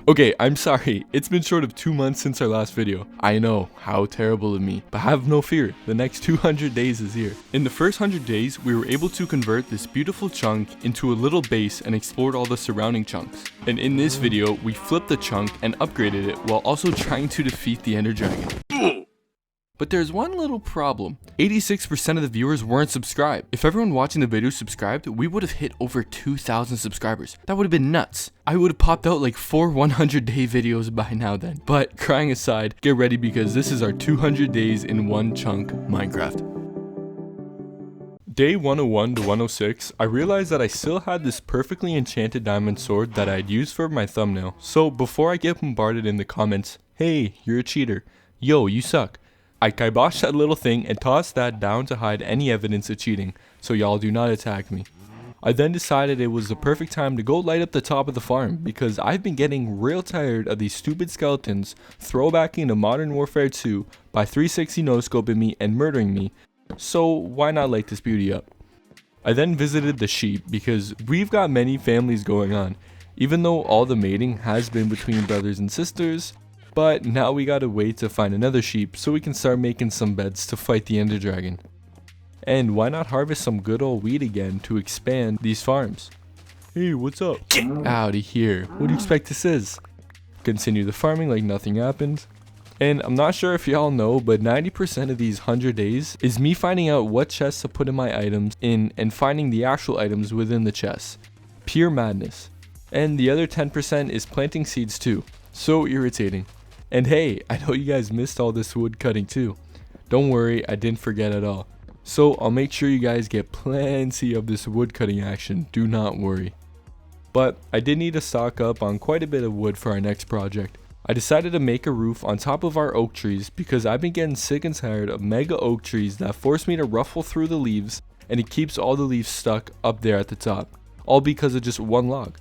Okay, I'm sorry, it's been short of 2 months since our last video. I know, how terrible of me, but have no fear, the next 200 days is here. In the first 100 days, we were able to convert this beautiful chunk into a little base and explored all the surrounding chunks. And in this video, we flipped the chunk and upgraded it while also trying to defeat the Ender Dragon. But there's one little problem. 86% of the viewers weren't subscribed. If everyone watching the video subscribed, we would have hit over 2,000 subscribers. That would have been nuts. I would have popped out like 4 100-day videos by now then. But crying aside, get ready because this is our 200 days in one chunk Minecraft. Day 101 to 106, I realized that I still had this perfectly enchanted diamond sword that I'd used for my thumbnail. So before I get bombarded in the comments, hey, you're a cheater, yo, you suck, I kiboshed that little thing and tossed that down to hide any evidence of cheating, so y'all do not attack me. I then decided it was the perfect time to go light up the top of the farm, because I've been getting real tired of these stupid skeletons throwbacking to Modern Warfare 2 by 360 no-scoping me and murdering me, so why not light this beauty up? I then visited the sheep, because we've got many families going on, even though all the mating has been between brothers and sisters. But now we gotta wait to find another sheep so we can start making some beds to fight the Ender Dragon. And why not harvest some good old wheat again to expand these farms? Hey, what's up? Get out of here. What do you expect this is? Continue the farming like nothing happened. And I'm not sure if y'all know, but 90% of these 100 days is me finding out what chests to put in my items in and finding the actual items within the chests. Pure madness. And the other 10% is planting seeds too. So irritating. And hey, I know you guys missed all this wood cutting too. Don't worry, I didn't forget at all. So I'll make sure you guys get plenty of this wood cutting action, do not worry. But I did need to stock up on quite a bit of wood for our next project. I decided to make a roof on top of our oak trees because I've been getting sick and tired of mega oak trees that force me to ruffle through the leaves and it keeps all the leaves stuck up there at the top. All because of just one log.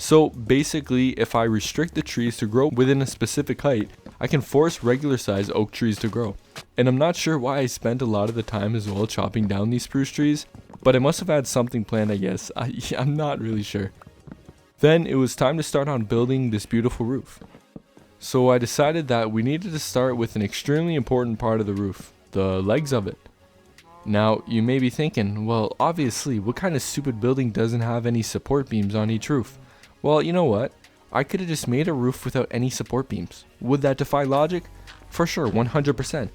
So basically, if I restrict the trees to grow within a specific height, I can force regular size oak trees to grow. And I'm not sure why I spent a lot of the time as well chopping down these spruce trees, but I must have had something planned, I guess. I'm not really sure. Then it was time to start on building this beautiful roof. So I decided that we needed to start with an extremely important part of the roof, the legs of it. Now, you may be thinking, well, obviously, what kind of stupid building doesn't have any support beams on each roof? Well, you know what? I could have just made a roof without any support beams. Would that defy logic? For sure, 100%.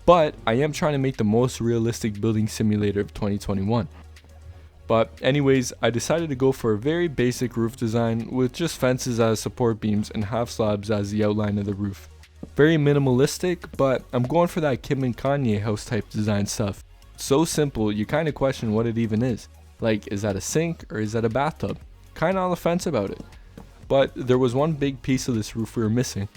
But I am trying to make the most realistic building simulator of 2021. But anyways, I decided to go for a very basic roof design with just fences as support beams and half slabs as the outline of the roof. Very minimalistic, but I'm going for that Kim and Kanye house type design stuff. So simple, you kind of question what it even is. Like, is that a sink or is that a bathtub? Kinda on the fence about it. But there was one big piece of this roof we were missing.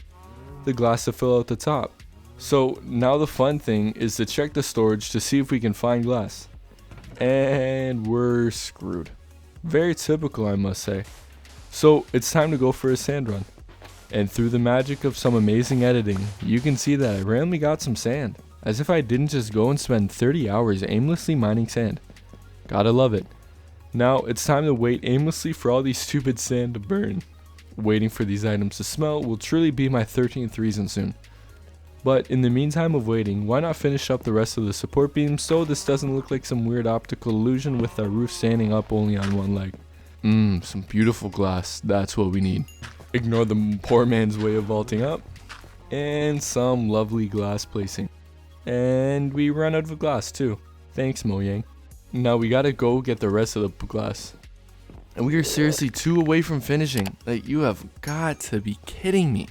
The glass to fill out the top. So now the fun thing is to check the storage to see if we can find glass. And we're screwed. Very typical, I must say. So it's time to go for a sand run. And through the magic of some amazing editing, you can see that I randomly got some sand. As if I didn't just go and spend 30 hours aimlessly mining sand. Gotta love it. Now it's time to wait aimlessly for all these stupid sand to burn. Waiting for these items to smelt will truly be my 13th reason soon. But in the meantime of waiting, why not finish up the rest of the support beams so this doesn't look like some weird optical illusion with our roof standing up only on one leg. Some beautiful glass, that's what we need. Ignore the poor man's way of vaulting up. And some lovely glass placing. And we run out of glass too. Thanks, Mojang. Now we gotta go get the rest of the glass. And we are seriously 2 away from finishing. Like, you have got to be kidding me.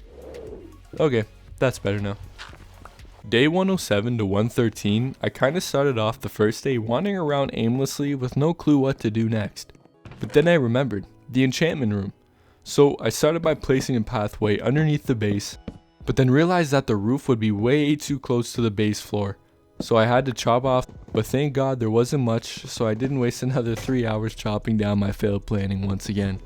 Okay, that's better now. Day 107 to 113, I kinda started off the first day wandering around aimlessly with no clue what to do next. But then I remembered, the enchantment room. So I started by placing a pathway underneath the base, but then realized that the roof would be way too close to the base floor. So I had to chop off, but thank God there wasn't much, so I didn't waste another 3 hours chopping down my failed planning once again.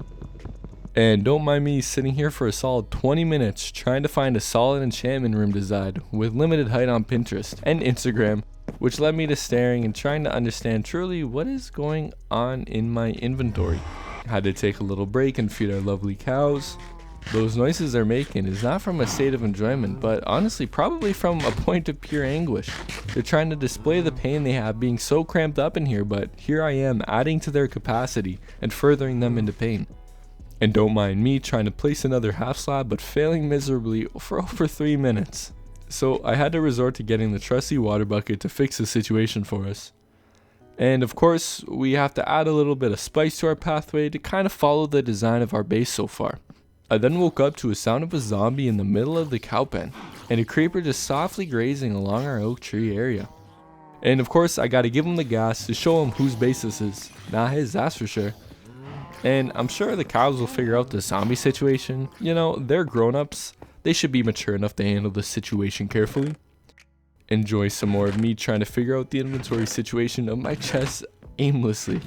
And don't mind me sitting here for a solid 20 minutes trying to find a solid enchantment room design with limited height on Pinterest and Instagram, which led me to staring and trying to understand truly what is going on in my inventory. Had to take a little break and feed our lovely cows. Those noises they're making is not from a state of enjoyment, but honestly probably from a point of pure anguish. They're trying to display the pain they have being so cramped up in here, but here I am adding to their capacity and furthering them into pain. And don't mind me trying to place another half slab but failing miserably for over 3 minutes. So I had to resort to getting the trusty water bucket to fix the situation for us. And of course, we have to add a little bit of spice to our pathway to kind of follow the design of our base so far. I then woke up to a sound of a zombie in the middle of the cow pen, and a creeper just softly grazing along our oak tree area. And of course, I gotta give him the gas to show him whose base this is. Not his, that's for sure. And I'm sure the cows will figure out the zombie situation. You know, they're grown-ups. They should be mature enough to handle the situation carefully. Enjoy some more of me trying to figure out the inventory situation of my chest aimlessly.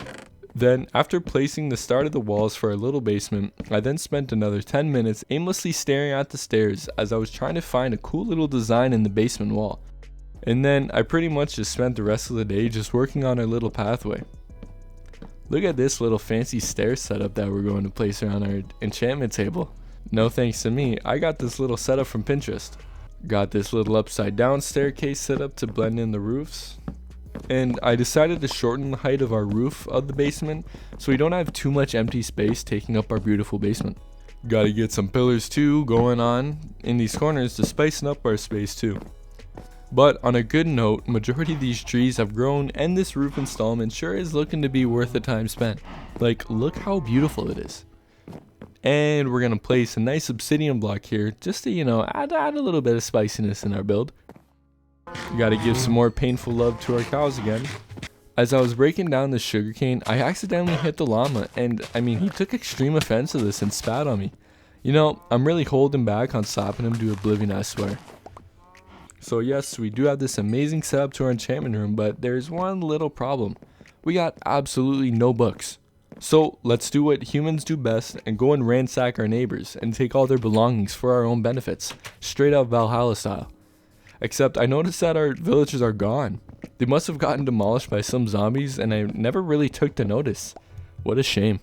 Then, after placing the start of the walls for our little basement, I then spent another 10 minutes aimlessly staring at the stairs as I was trying to find a cool little design in the basement wall. And then, I pretty much just spent the rest of the day just working on our little pathway. Look at this little fancy stair setup that we're going to place around our enchantment table. No thanks to me, I got this little setup from Pinterest. Got this little upside down staircase set up to blend in the roofs. And I decided to shorten the height of our roof of the basement so we don't have too much empty space taking up our beautiful basement. Gotta get some pillars too going on in these corners to spicing up our space too. But on a good note, majority of these trees have grown and this roof installment sure is looking to be worth the time spent. Like, look how beautiful it is. And we're gonna place a nice obsidian block here just to, you know, add a little bit of spiciness in our build. We gotta give some more painful love to our cows again. As I was breaking down the sugarcane, I accidentally hit the llama, and I mean, he took extreme offense to this and spat on me. You know, I'm really holding back on slapping him to oblivion, I swear. So yes, we do have this amazing setup to our enchantment room, but there's one little problem. We got absolutely no books. So let's do what humans do best and go and ransack our neighbors and take all their belongings for our own benefits, straight up Valhalla style. Except I noticed that our villages are gone. They must have gotten demolished by some zombies and I never really took to notice. What a shame.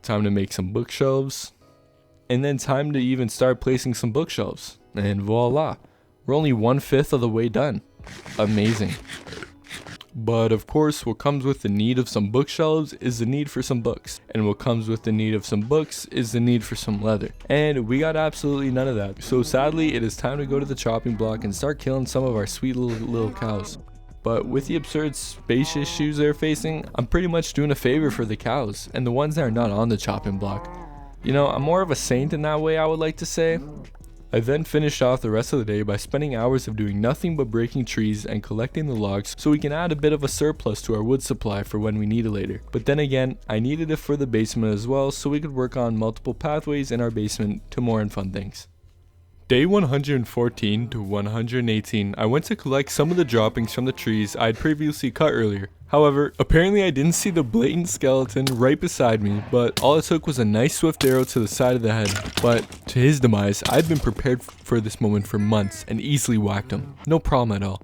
Time to make some bookshelves. And then time to even start placing some bookshelves. And voila, we're only 1/5 of the way done. Amazing. But of course, what comes with the need of some bookshelves is the need for some books. And what comes with the need of some books is the need for some leather. And we got absolutely none of that. So sadly, it is time to go to the chopping block and start killing some of our sweet little cows. But with the absurd space issues they're facing, I'm pretty much doing a favor for the cows and the ones that are not on the chopping block. You know, I'm more of a saint in that way, I would like to say. I then finished off the rest of the day by spending hours of doing nothing but breaking trees and collecting the logs so we can add a bit of a surplus to our wood supply for when we need it later. But then again, I needed it for the basement as well so we could work on multiple pathways in our basement to more and fun things. Day 114 to 118, I went to collect some of the droppings from the trees I had previously cut earlier. However, apparently I didn't see the blatant skeleton right beside me, but all it took was a nice swift arrow to the side of the head. But to his demise, I'd been prepared for this moment for months and easily whacked him. No problem at all.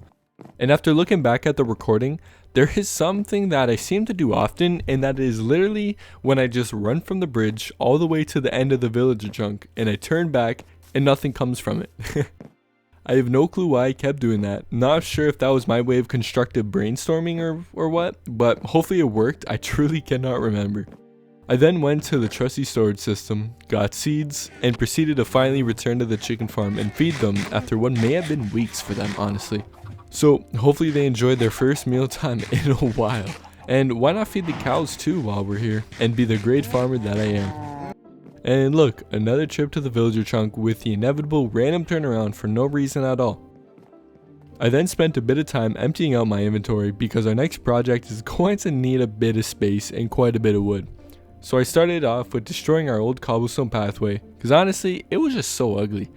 And after looking back at the recording, there is something that I seem to do often, and that is literally when I just run from the bridge all the way to the end of the villager chunk and I turn back and nothing comes from it. I have no clue why I kept doing that. Not sure if that was my way of constructive brainstorming or what, but hopefully it worked. I truly cannot remember. I then went to the trusty storage system, got seeds, and proceeded to finally return to the chicken farm and feed them after what may have been weeks for them, honestly. So hopefully they enjoyed their first mealtime in a while. And why not feed the cows too while we're here and be the great farmer that I am. And look, another trip to the villager chunk with the inevitable random turnaround for no reason at all. I then spent a bit of time emptying out my inventory because our next project is going to need a bit of space and quite a bit of wood. So I started off with destroying our old cobblestone pathway because honestly, it was just so ugly.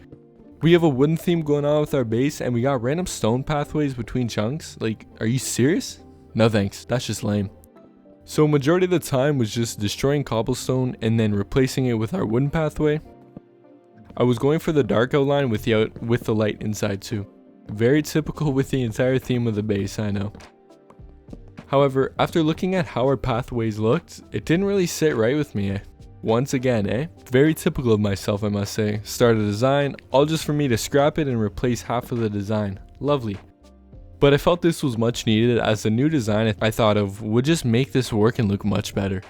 We have a wooden theme going on with our base and we got random stone pathways between chunks. Like, are you serious? No thanks, that's just lame. So majority of the time was just destroying cobblestone and then replacing it with our wooden pathway. I was going for the dark outline with the light inside too. Very typical with the entire theme of the base, I know. However, after looking at how our pathways looked, it didn't really sit right with me. Once again, eh? Very typical of myself, I must say. Start a design, all just for me to scrap it and replace half of the design. Lovely. But I felt this was much needed, as the new design I thought of would just make this work and look much better.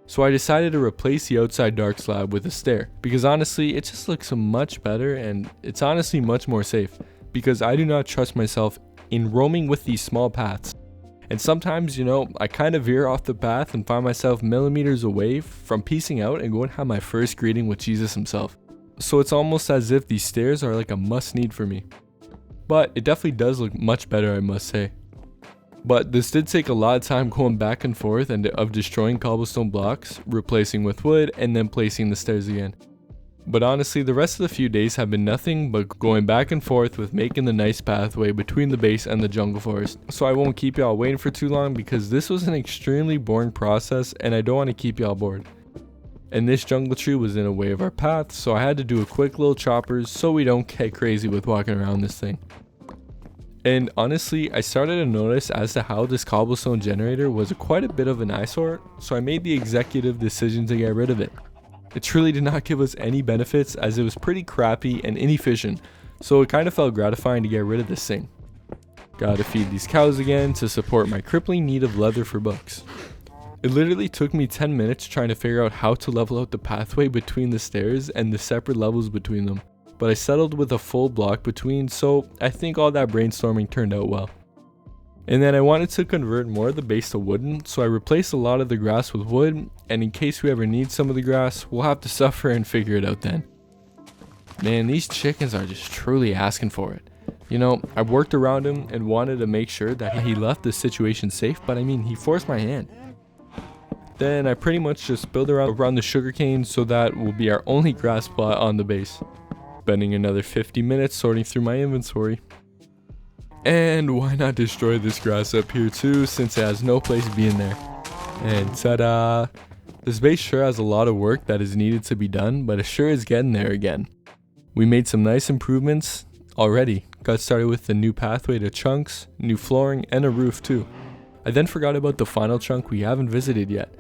So I decided to replace the outside dark slab with a stair, because honestly it just looks much better and it's honestly much more safe, because I do not trust myself in roaming with these small paths. And sometimes, you know, I kind of veer off the path and find myself millimeters away from piecing out and going to have my first greeting with Jesus himself. So it's almost as if these stairs are like a must need for me. But it definitely does look much better, I must say. But this did take a lot of time going back and forth and of destroying cobblestone blocks, replacing with wood, and then placing the stairs again. But honestly, the rest of the few days have been nothing but going back and forth with making the nice pathway between the base and the jungle forest. So I won't keep y'all waiting for too long, because this was an extremely boring process and I don't want to keep y'all bored. And this jungle tree was in a way of our path, so I had to do a quick little choppers so we don't get crazy with walking around this thing. And honestly, I started to notice as to how this cobblestone generator was quite a bit of an eyesore, so I made the executive decision to get rid of it. It truly did not give us any benefits, as it was pretty crappy and inefficient, so it kind of felt gratifying to get rid of this thing. Gotta feed these cows again to support my crippling need of leather for books. It literally took me 10 minutes trying to figure out how to level out the pathway between the stairs and the separate levels between them, but I settled with a full block between, so I think all that brainstorming turned out well. And then I wanted to convert more of the base to wooden, so I replaced a lot of the grass with wood, and in case we ever need some of the grass, we'll have to suffer and figure it out then. Man, these chickens are just truly asking for it. You know, I worked around him and wanted to make sure that he left the situation safe, but I mean, he forced my hand. Then I pretty much just built around the sugarcane, so that will be our only grass plot on the base. Spending another 50 minutes sorting through my inventory. And why not destroy this grass up here too, since it has no place to be in there. And ta-da! This base sure has a lot of work that is needed to be done, but it sure is getting there again. We made some nice improvements already. Got started with the new pathway to chunks, new flooring, and a roof too. I then forgot about the final chunk we haven't visited yet.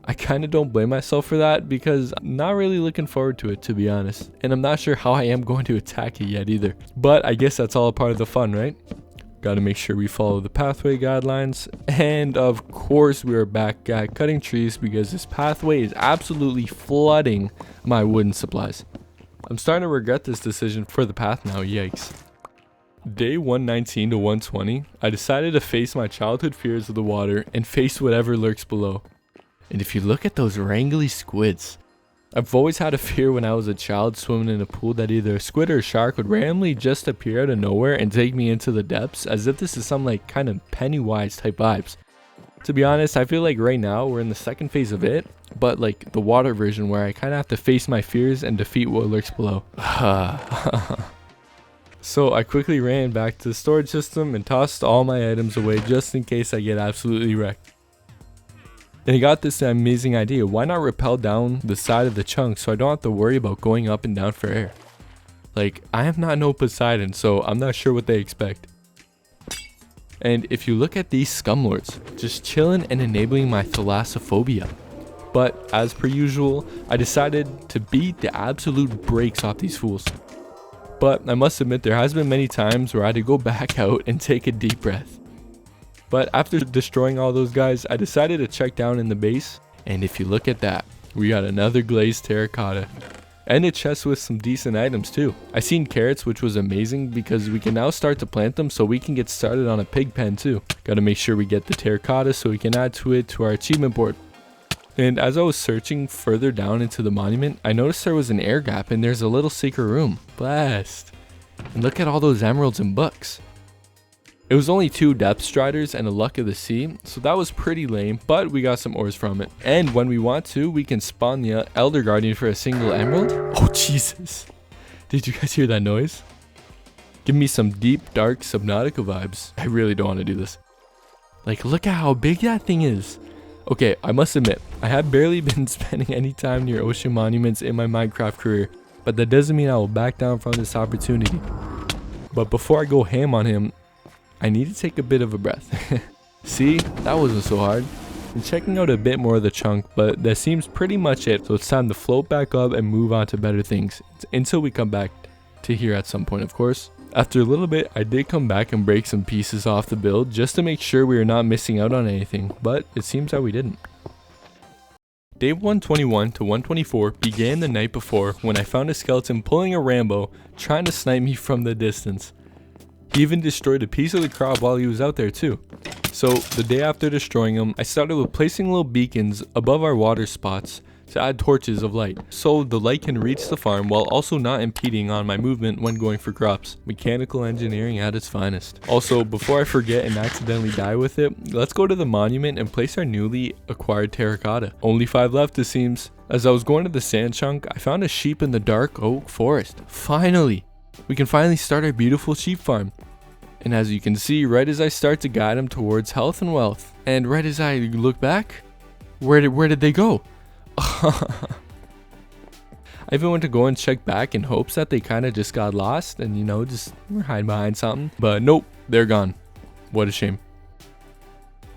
I kinda don't blame myself for that, because I'm not really looking forward to it, to be honest. And I'm not sure how I am going to attack it yet either. But I guess that's all a part of the fun, right? Gotta make sure we follow the pathway guidelines. And of course we are back at cutting trees, because this pathway is absolutely flooding my wooden supplies. I'm starting to regret this decision for the path now, yikes. Day 119 to 120, I decided to face my childhood fears of the water and face whatever lurks below. And if you look at those wrangly squids, I've always had a fear when I was a child swimming in a pool that either a squid or a shark would randomly just appear out of nowhere and take me into the depths, as if this is some like kind of Pennywise type vibes. To be honest, I feel like right now we're in the second phase of it, but like the water version, where I kind of have to face my fears and defeat what lurks below. So I quickly ran back to the storage system and tossed all my items away just in case I get absolutely wrecked. And I got this amazing idea: why not rappel down the side of the chunk so I don't have to worry about going up and down for air? Like, I am not no Poseidon, so I'm not sure what they expect. And if you look at these scumlords, just chilling and enabling my thalassophobia. But as per usual, I decided to beat the absolute brakes off these fools. But I must admit, there has been many times where I had to go back out and take a deep breath. But after destroying all those guys, I decided to check down in the base. And if you look at that, we got another glazed terracotta. And a chest with some decent items too. I seen carrots, which was amazing, because we can now start to plant them so we can get started on a pig pen too. Gotta make sure we get the terracotta so we can add to it to our achievement board. And as I was searching further down into the monument, I noticed there was an air gap and there's a little secret room. Blast. And look at all those emeralds and books. It was only 2 depth striders and a luck of the sea, so that was pretty lame, but we got some ores from it. And when we want to, we can spawn the Elder Guardian for a single emerald. Oh Jesus. Did you guys hear that noise? Give me some deep, dark Subnautica vibes. I really don't want to do this. Like, look at how big that thing is. Okay, I must admit, I have barely been spending any time near ocean monuments in my Minecraft career, but that doesn't mean I will back down from this opportunity. But before I go ham on him, I need to take a bit of a breath. See, that wasn't so hard. and checking out a bit more of the chunk, but that seems pretty much it. So it's time to float back up and move on to better things until we come back to here at some point, of course. After a little bit, I did come back and break some pieces off the build just to make sure we were not missing out on anything, but it seems that we didn't. Day 121 to 124 began the night before when I found a skeleton pulling a Rambo trying to snipe me from the distance. He even destroyed a piece of the crop while he was out there too. So the day after destroying him, I started with placing little beacons above our water spots to add torches of light, so the light can reach the farm while also not impeding on my movement when going for crops. Mechanical engineering at its finest. Also, before I forget and accidentally die with it, let's go to the monument and place our newly acquired terracotta. Only 5 left it seems. As I was going to the sand chunk, I found a sheep in the dark oak forest. Finally! We can finally start our beautiful sheep farm. And as you can see, right as I start to guide them towards health and wealth, and right as I look back, where did they go? I even went to go and check back in hopes that they kind of just got lost and, you know, just were hiding behind something. But nope, they're gone. What a shame.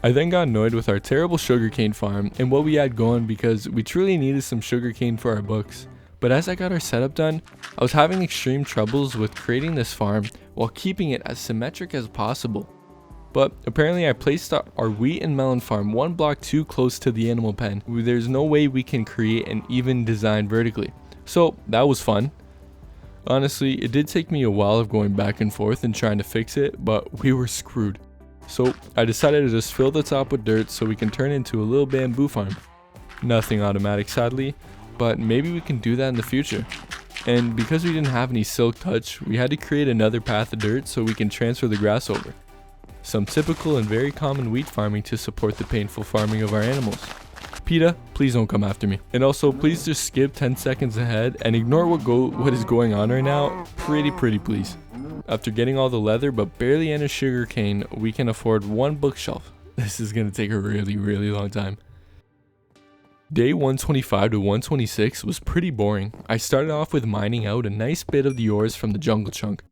I then got annoyed with our terrible sugarcane farm and what we had going because we truly needed some sugarcane for our books. But as I got our setup done, I was having extreme troubles with creating this farm while keeping it as symmetric as possible. But apparently I placed our wheat and melon farm one block too close to the animal pen. There's no way we can create an even design vertically. So that was fun. Honestly, it did take me a while of going back and forth and trying to fix it, but we were screwed. So I decided to just fill the top with dirt so we can turn it into a little bamboo farm. Nothing automatic sadly, but maybe we can do that in the future. And because we didn't have any silk touch, we had to create another path of dirt so we can transfer the grass over. Some typical and very common wheat farming to support the painful farming of our animals. PETA, please don't come after me. And also, please just skip 10 seconds ahead and ignore what is going on right now. Pretty please. After getting all the leather but barely any sugar cane, we can afford one bookshelf. This is going to take a really long time. Day 125 to 126 was pretty boring. I started off with mining out a nice bit of the ores from the jungle chunk.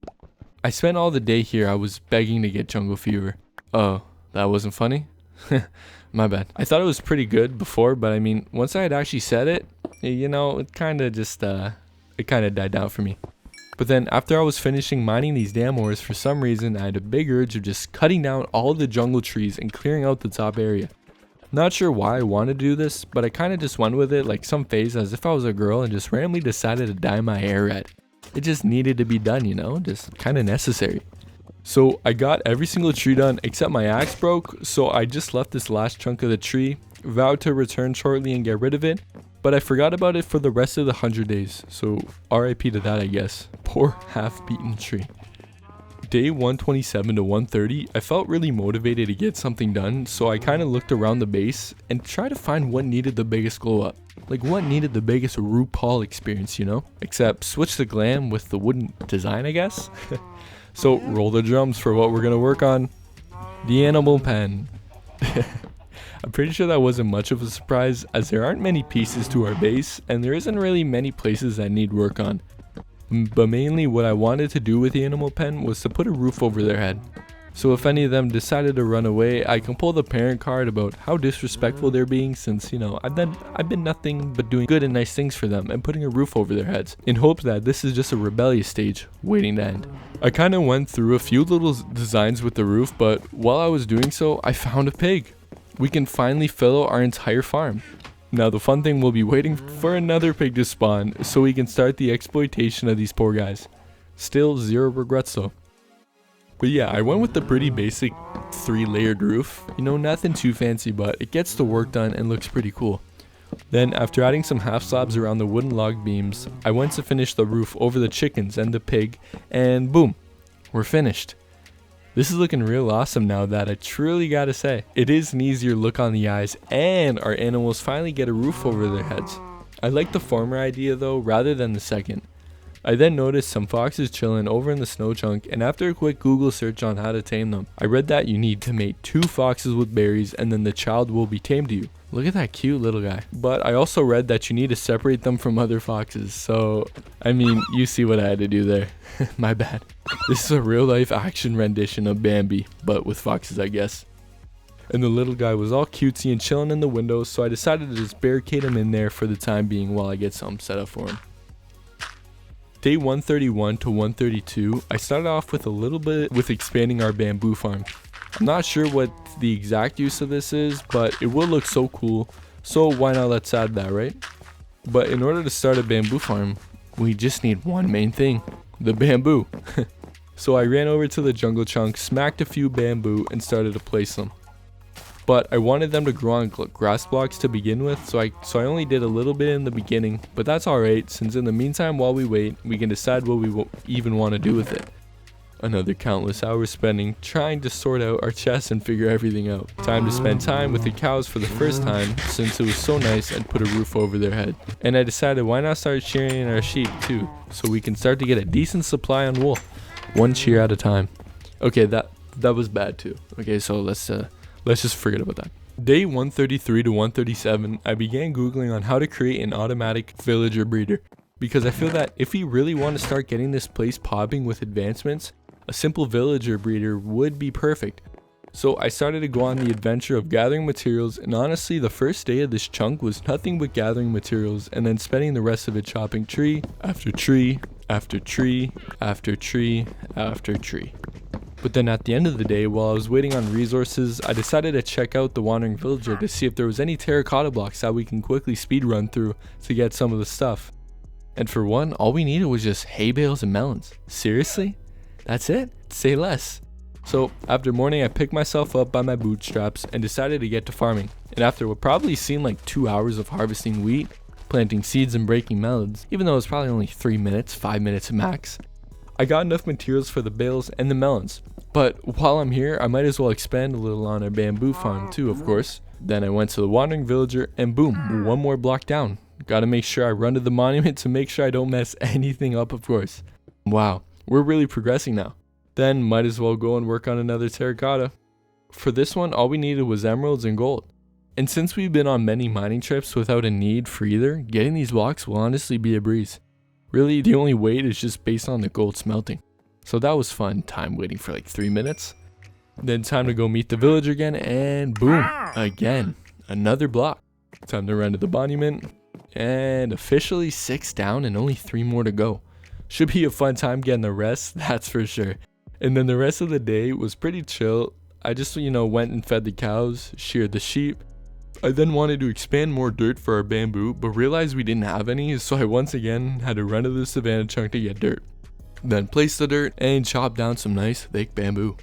I spent all the day here. I was begging to get jungle fever. Oh, that wasn't funny? My bad. I thought it was pretty good before, but I mean, once I had actually said it, you know, it kind of died down for me. But then after I was finishing mining these damn ores, for some reason I had a big urge of just cutting down all the jungle trees and clearing out the top area. Not sure why I wanted to do this, but I kind of just went with it like some phase as if I was a girl and just randomly decided to dye my hair red. It just needed to be done, you know, just kind of necessary. So I got every single tree done except my axe broke, so I just left this last chunk of the tree, vowed to return shortly and get rid of it, but I forgot about it for the rest of the 100 days, so RIP to that I guess. Poor half-beaten tree. Day 127 to 130, I felt really motivated to get something done, so I kind of looked around the base and tried to find what needed the biggest glow up. Like what needed the biggest RuPaul experience, you know? Except switch the glam with the wooden design, I guess? So roll the drums for what we're gonna work on. The animal pen. I'm pretty sure that wasn't much of a surprise as there aren't many pieces to our base and there isn't really many places that need work on. But mainly what I wanted to do with the animal pen was to put a roof over their head. So if any of them decided to run away, I can pull the parent card about how disrespectful they're being since, you know, I've been nothing but doing good and nice things for them and putting a roof over their heads in hopes that this is just a rebellious stage waiting to end. I kind of went through a few little designs with the roof, but while I was doing so, I found a pig. We can finally fill out our entire farm. Now the fun thing will be waiting for another pig to spawn so we can start the exploitation of these poor guys. Still zero regrets though. But yeah, I went with the pretty basic 3-layered roof. You know, nothing too fancy, but it gets the work done and looks pretty cool. Then after adding some half slabs around the wooden log beams, I went to finish the roof over the chickens and the pig, and boom, we're finished. This is looking real awesome now that I truly gotta say. It is an easier look on the eyes and our animals finally get a roof over their heads. I like the former idea though rather than the second. I then noticed some foxes chilling over in the snow chunk, and after a quick Google search on how to tame them, I read that you need to mate 2 foxes with berries and then the child will be tamed to you. Look at that cute little guy. But I also read that you need to separate them from other foxes, so I mean, you see what I had to do there. My bad. This is a real life action rendition of Bambi, but with foxes I guess. and the little guy was all cutesy and chilling in the window, so I decided to just barricade him in there for the time being while I get something set up for him. Day 131 to 132, I started off with a little bit with expanding our bamboo farm. I'm not sure what the exact use of this is, but it will look so cool, so why not let's add that, right? But in order to start a bamboo farm, we just need one main thing, the bamboo. So I ran over to the jungle chunk, smacked a few bamboo, and started to place them. But I wanted them to grow on grass blocks to begin with, so I only did a little bit in the beginning, but that's alright, since in the meantime while we wait, we can decide what we even want to do with it. Another countless hours spending trying to sort out our chests and figure everything out. Time to spend time with the cows for the first time, since it was so nice and put a roof over their head. And I decided why not start shearing our sheep too, so we can start to get a decent supply on wool. One shear at a time. Okay, that was bad too. Okay, so let's just forget about that. Day 133 to 137, I began googling on how to create an automatic villager breeder, because I feel that if we really want to start getting this place popping with advancements, a simple villager breeder would be perfect. So I started to go on the adventure of gathering materials, and honestly the first day of this chunk was nothing but gathering materials and then spending the rest of it chopping tree after tree after tree after tree after tree. But then at the end of the day, while I was waiting on resources, I decided to check out the wandering villager to see if there was any terracotta blocks that we can quickly speed run through to get some of the stuff. And for one, all we needed was just hay bales and melons. Seriously? That's it? Say less. So after morning, I picked myself up by my bootstraps and decided to get to farming. And after what probably seemed like 2 hours of harvesting wheat, planting seeds and breaking melons, even though it was probably only 3 minutes, 5 minutes max, I got enough materials for the bales and the melons. But while I'm here, I might as well expand a little on our bamboo farm too, of course. Then I went to the wandering villager and boom, one more block down. Gotta make sure I run to the monument to make sure I don't mess anything up, of course. Wow, we're really progressing now. Then might as well go and work on another terracotta. For this one, all we needed was emeralds and gold. And since we've been on many mining trips without a need for either, getting these blocks will honestly be a breeze. Really, the only wait is just based on the gold smelting. So that was fun, time waiting for like 3 minutes. Then time to go meet the villager again, and boom, again, another block. Time to run to the monument, and officially 6 down and only 3 more to go. Should be a fun time getting the rest, that's for sure. And then the rest of the day was pretty chill. I just, went and fed the cows, sheared the sheep. I then wanted to expand more dirt for our bamboo, but realized we didn't have any, so I once again had to run to the savannah chunk to get dirt. Then place the dirt and chop down some nice thick bamboo.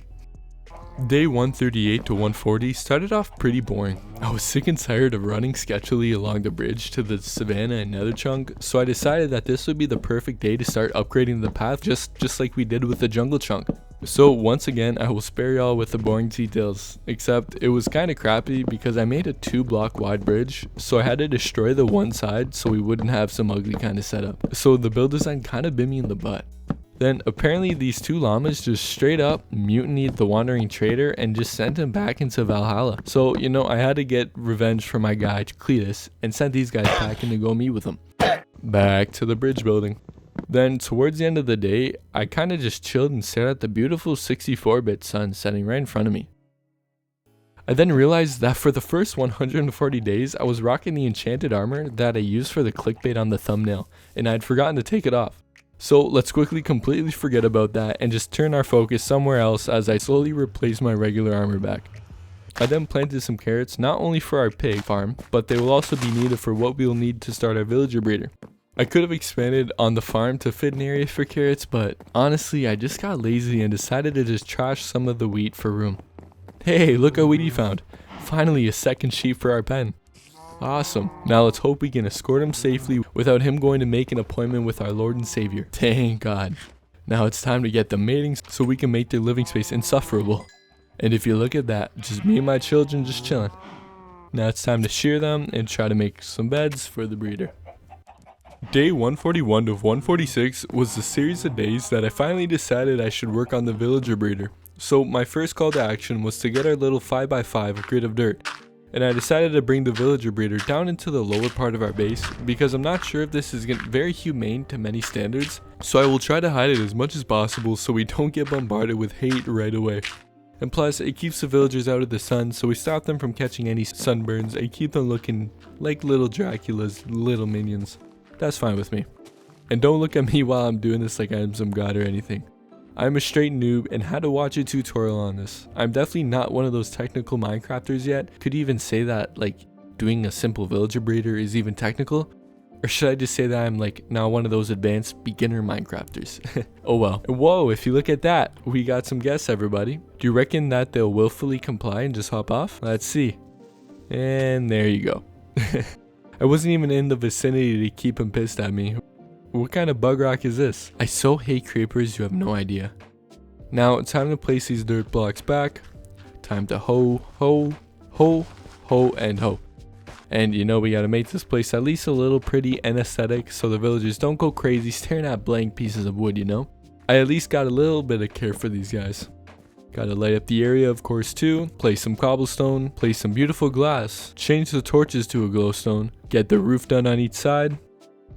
Day 138 to 140 started off pretty boring. I was sick and tired of running sketchily along the bridge to the savannah and nether chunk, so I decided that this would be the perfect day to start upgrading the path just like we did with the jungle chunk. So once again, I will spare y'all with the boring details, except it was kinda crappy because I made a 2-block wide bridge, so I had to destroy the one side so we wouldn't have some ugly kinda setup. So the build design kinda bit me in the butt. Then apparently these 2 llamas just straight up mutinied the wandering trader and just sent him back into Valhalla. So, I had to get revenge for my guy Cletus and sent these guys packing to go meet with him. Back to the bridge building. Then towards the end of the day, I kinda just chilled and stared at the beautiful 64-bit sun setting right in front of me. I then realized that for the first 140 days, I was rocking the enchanted armor that I used for the clickbait on the thumbnail, and I had forgotten to take it off. So let's quickly completely forget about that and just turn our focus somewhere else as I slowly replace my regular armor back. I then planted some carrots not only for our pig farm, but they will also be needed for what we will need to start our villager breeder. I could have expanded on the farm to fit an area for carrots, but honestly I just got lazy and decided to just trash some of the wheat for room. Hey, look what we found. Finally a second sheep for our pen. Awesome. Now let's hope we can escort him safely without him going to make an appointment with our Lord and Savior. Thank God. Now it's time to get them mating so we can make their living space insufferable. And if you look at that, just me and my children just chilling. Now it's time to shear them and try to make some beds for the breeder. Day 141 to 146 was the series of days that I finally decided I should work on the villager breeder. So my first call to action was to get our little 5x5 grid of dirt. And I decided to bring the villager breeder down into the lower part of our base because I'm not sure if this is very humane to many standards, so I will try to hide it as much as possible so we don't get bombarded with hate right away. And plus, it keeps the villagers out of the sun, so we stop them from catching any sunburns and keep them looking like little Dracula's little minions. That's fine with me. And don't look at me while I'm doing this like I'm some god or anything. I'm a straight noob and had to watch a tutorial on this. I'm definitely not one of those technical Minecrafters yet. Could you even say that like doing a simple villager breeder is even technical? Or should I just say that I'm like now one of those advanced beginner Minecrafters? Oh well. Whoa, if you look at that, we got some guests, everybody. Do you reckon that they'll willfully comply and just hop off? Let's see. And there you go. I wasn't even in the vicinity to keep him pissed at me. What kind of bug rock is this? I so hate creepers, you have no idea. Now it's time to place these dirt blocks back. Time to hoe, and hoe. And you know we gotta make this place at least a little pretty and aesthetic so the villagers don't go crazy staring at blank pieces of wood, you know? I at least got a little bit of care for these guys. Gotta light up the area of course too, place some cobblestone, place some beautiful glass, change the torches to a glowstone, get the roof done on each side,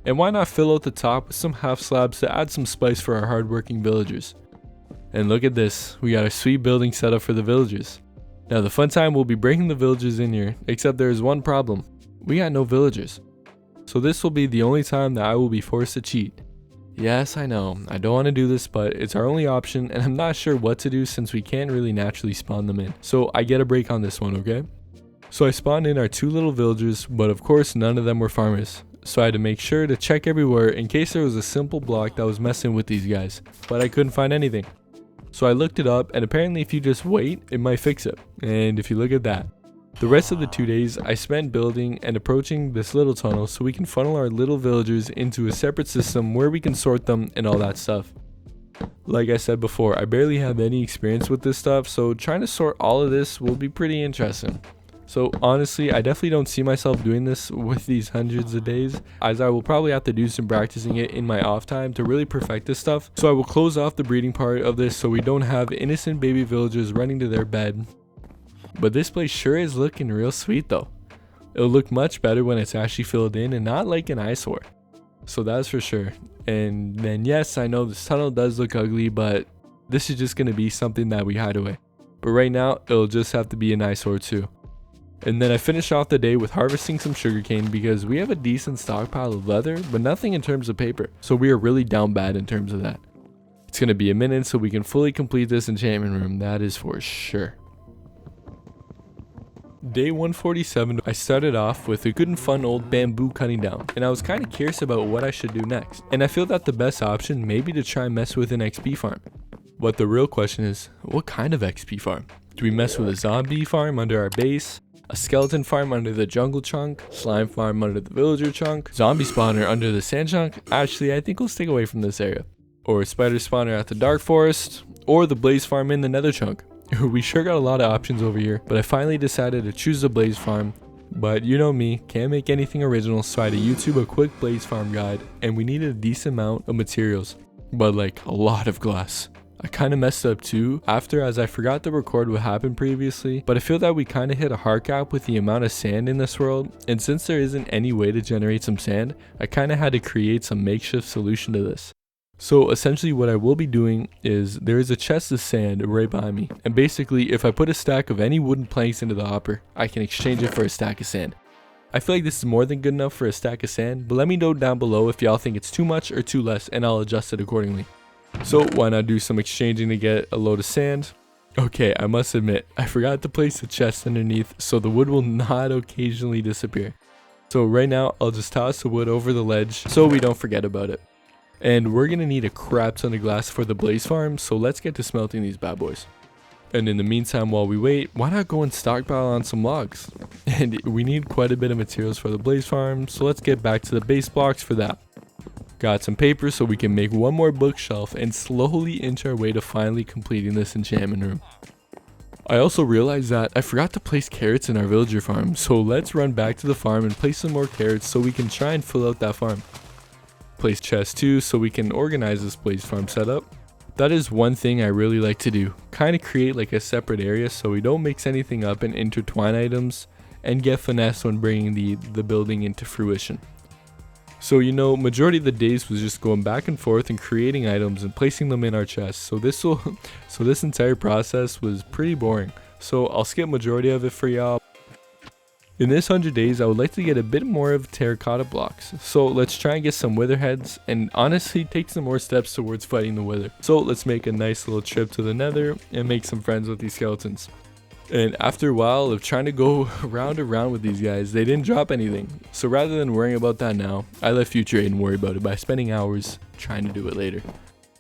and why not fill out the top with some half slabs to add some spice for our hardworking villagers. And look at this, we got a sweet building set up for the villagers. Now the fun time will be bringing the villagers in here, except there is one problem. We got no villagers. So this will be the only time that I will be forced to cheat. Yes, I know, I don't want to do this, but it's our only option and I'm not sure what to do since we can't really naturally spawn them in. So I get a break on this one, okay? So I spawned in our 2 little villagers, but of course none of them were farmers. So I had to make sure to check everywhere in case there was a simple block that was messing with these guys, but I couldn't find anything. So I looked it up and apparently if you just wait, it might fix it. And if you look at that. The rest of the 2 days I spent building and approaching this little tunnel so we can funnel our little villagers into a separate system where we can sort them and all that stuff. Like I said before, I barely have any experience with this stuff, so trying to sort all of this will be pretty interesting. So honestly, I definitely don't see myself doing this with these hundreds of days, as I will probably have to do some practicing it in my off time to really perfect this stuff. So I will close off the breeding part of this so we don't have innocent baby villagers running to their bed. But this place sure is looking real sweet though. It'll look much better when it's actually filled in and not like an eyesore. So that's for sure. And then yes, I know this tunnel does look ugly, but this is just going to be something that we hide away. But right now, it'll just have to be an eyesore too. And then I finished off the day with harvesting some sugarcane because we have a decent stockpile of leather, but nothing in terms of paper. So we are really down bad in terms of that. It's going to be a minute so we can fully complete this enchantment room, that is for sure. Day 147, I started off with a good and fun old bamboo cutting down, and I was kind of curious about what I should do next. And I feel that the best option may be to try and mess with an XP farm. But the real question is, what kind of XP farm? Do we mess with a zombie farm under our base? A skeleton farm under the jungle chunk, slime farm under the villager chunk, zombie spawner under the sand chunk? Actually, I think we'll stick away from this area. Or a spider spawner at the dark forest, or the blaze farm in the nether chunk. We sure got a lot of options over here, but I finally decided to choose the blaze farm. But you know me, can't make anything original, so I had to YouTube a quick blaze farm guide, and we needed a decent amount of materials, but like a lot of glass. I kind of messed up too after, as I forgot to record what happened previously, but I feel that we kind of hit a hard cap with the amount of sand in this world, and since there isn't any way to generate some sand, I kind of had to create some makeshift solution to this. So essentially what I will be doing is there is a chest of sand right behind me, and basically if I put a stack of any wooden planks into the hopper, I can exchange it for a stack of sand. I feel like this is more than good enough for a stack of sand, but let me know down below if y'all think it's too much or too less, and I'll adjust it accordingly. So why not do some exchanging to get a load of sand? Okay, I must admit, I forgot to place the chest underneath so the wood will not occasionally disappear. So right now, I'll just toss the wood over the ledge so we don't forget about it. And we're gonna need a crap ton of glass for the blaze farm, so let's get to smelting these bad boys. And in the meantime, while we wait, why not go and stockpile on some logs? And we need quite a bit of materials for the blaze farm, so let's get back to the base blocks for that. Got some paper so we can make one more bookshelf and slowly inch our way to finally completing this enchantment room. I also realized that I forgot to place carrots in our villager farm, so let's run back to the farm and place some more carrots so we can try and fill out that farm. Place chests too so we can organize this blaze farm setup. That is one thing I really like to do, kind of create like a separate area so we don't mix anything up and intertwine items and get finesse when bringing the building into fruition. So majority of the days was just going back and forth and creating items and placing them in our chests. So this entire process was pretty boring. So I'll skip majority of it for y'all. In this 100 days, I would like to get a bit more of terracotta blocks. So let's try and get some wither heads and honestly take some more steps towards fighting the wither. So let's make a nice little trip to the nether and make some friends with these skeletons. And after a while of trying to go round and round with these guys, they didn't drop anything. So rather than worrying about that now, I let future Aidn worry about it by spending hours trying to do it later.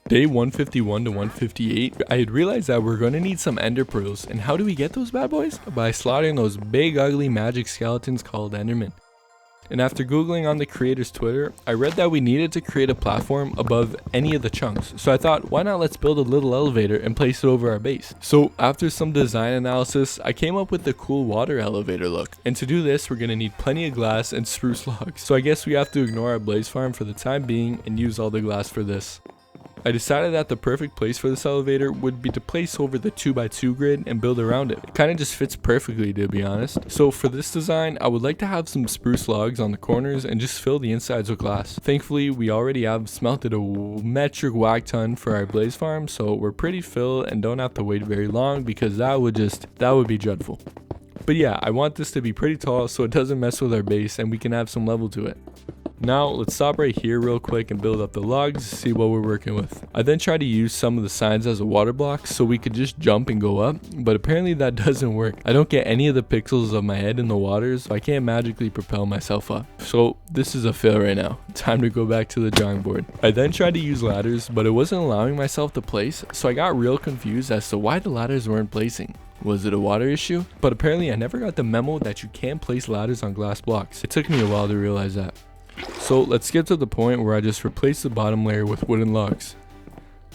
Day 151 to 158, I had realized that we're going to need some ender pearls. And how do we get those bad boys? By slaughtering those big ugly magic skeletons called endermen. And after googling on the creator's Twitter, I read that we needed to create a platform above any of the chunks. So I thought, why not let's build a little elevator and place it over our base. So after some design analysis, I came up with the cool water elevator look. And to do this, we're going to need plenty of glass and spruce logs. So I guess we have to ignore our blaze farm for the time being and use all the glass for this. I decided that the perfect place for this elevator would be to place over the 2x2 grid and build around it. It kind of just fits perfectly, to be honest. So for this design, I would like to have some spruce logs on the corners and just fill the insides with glass. Thankfully, we already have smelted a metric whack ton for our blaze farm, so we're pretty filled and don't have to wait very long because that would be dreadful. But yeah, I want this to be pretty tall so it doesn't mess with our base and we can have some level to it. Now let's stop right here real quick and build up the logs, see what we're working with. I then tried to use some of the signs as a water block so we could just jump and go up, but apparently that doesn't work. I don't get any of the pixels of my head in the water, so I can't magically propel myself up. So this is a fail right now. Time to go back to the drawing board. I then tried to use ladders, but it wasn't allowing myself to place, so I got real confused as to why the ladders weren't placing. Was it a water issue? But apparently I never got the memo that you can't place ladders on glass blocks. It took me a while to realize that. So let's get to the point where I just replace the bottom layer with wooden logs.